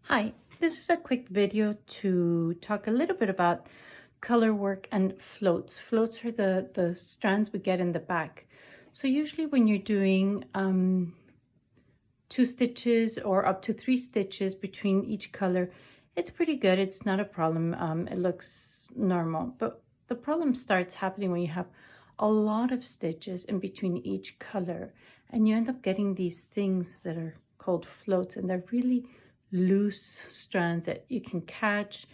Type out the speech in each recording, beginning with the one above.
Hi, this is a quick video to talk a little bit about color work and floats. Floats are the strands we get in the back. So usually when you're doing 2 stitches or up to 3 stitches between each color, it's pretty good. It's not a problem. It looks normal. But the problem starts happening when you have a lot of stitches in between each color, and you end up getting these things that are called floats, and they're really loose strands that you can catch.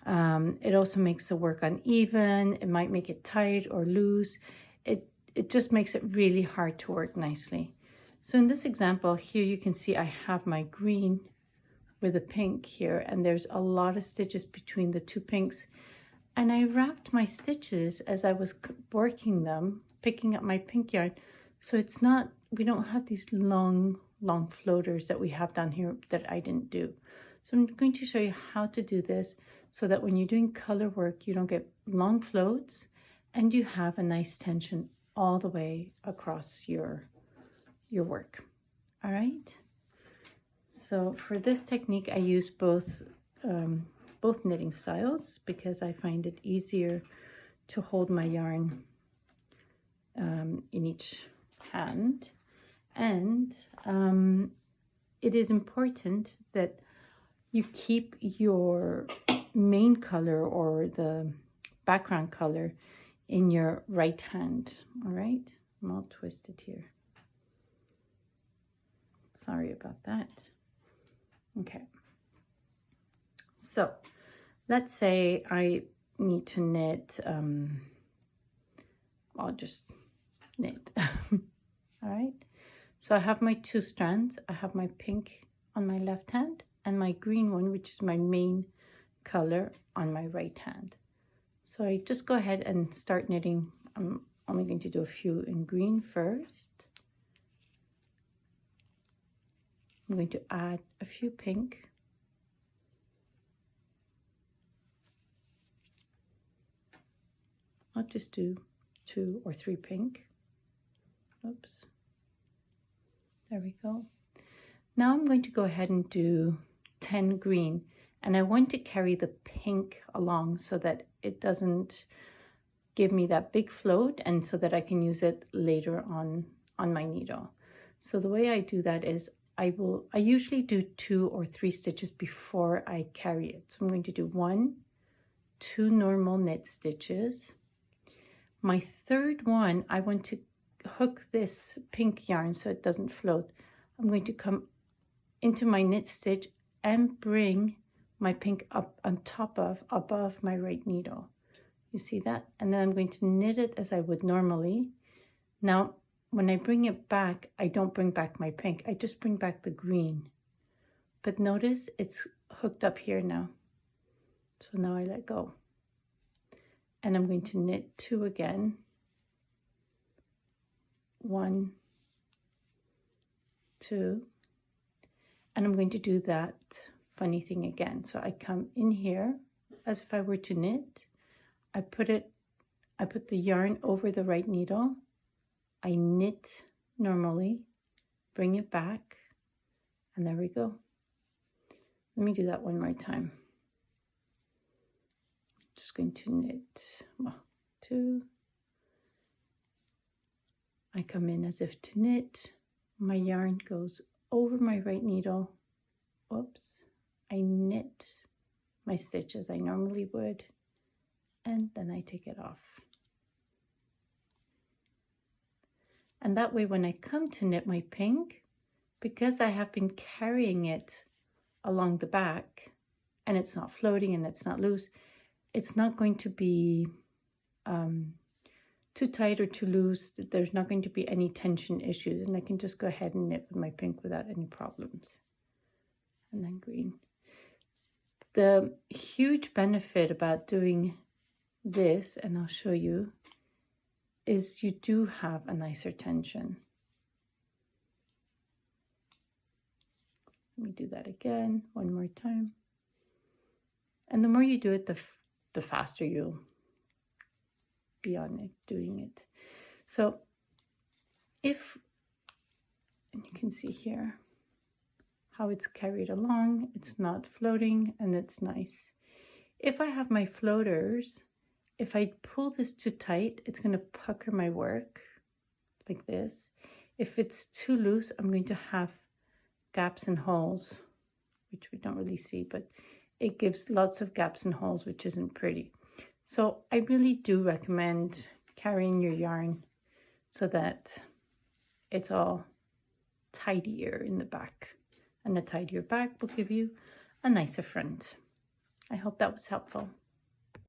It also makes the work uneven. It might make it tight or loose. It just makes it really hard to work nicely. So in this example here, you can see I have my green with a pink here, and there's a lot of stitches between the two pinks. And I wrapped my stitches as I was working them, picking up my pink yarn. So it's not, we don't have these long floaters that we have down here that I didn't do. So I'm going to show you how to do this so that when you're doing color work, you don't get long floats and you have a nice tension all the way across your work. All right. So for this technique, I use both knitting styles because I find it easier to hold my yarn in each hand. And it is important that you keep your main color or the background color in your right hand. All right, I'm all twisted here. Sorry about that. Okay. So let's say I need to knit, I'll just knit. All right. So I have my 2 strands. I have my pink on my left hand and my green one, which is my main color, on my right hand. So I just go ahead and start knitting. I'm only going to do a few in green first. I'm going to add a few pink. I'll just do 2 or 3 pink. Oops. There we go. Now I'm going to go ahead and do 10 green, and I want to carry the pink along so that it doesn't give me that big float, and so that I can use it later on my needle. So the way I do that is I usually do 2 or 3 stitches before I carry it. So I'm going to do 1, 2 normal knit stitches. My third one, I want to hook this pink yarn so it doesn't float. I'm going to come into my knit stitch and bring my pink up on top of, above my right needle. You see that? And then I'm going to knit it as I would normally. Now, when I bring it back, I don't bring back my pink. I just bring back the green. But notice it's hooked up here now. So now I let go. And I'm going to knit 2 again. 1, 2, and I'm going to do that funny thing again. So I come in here as if I were to knit. I put the yarn over the right needle. I knit normally, bring it back, and there we go. Let me do that one more time. Just going to knit 2. I come in as if to knit. My yarn goes over my right needle. Oops. I knit my stitch as I normally would, and then I take it off. And that way when I come to knit my pink, because I have been carrying it along the back and it's not floating and it's not loose, it's not going to be too tight or too loose. There's not going to be any tension issues, and I can just go ahead and knit with my pink without any problems. And then green. The huge benefit about doing this, and I'll show you, is you do have a nicer tension. Let me do that again, one more time. And the more you do it, the faster you'll be on it, doing it. So and you can see here how it's carried along. It's not floating and it's nice. If I have my floaters, if I pull this too tight, it's going to pucker my work like this. If it's too loose, I'm going to have gaps and holes, which we don't really see, but it gives lots of gaps and holes, which isn't pretty. So I really do recommend carrying your yarn so that it's all tidier in the back. And a tidier back will give you a nicer front. I hope that was helpful.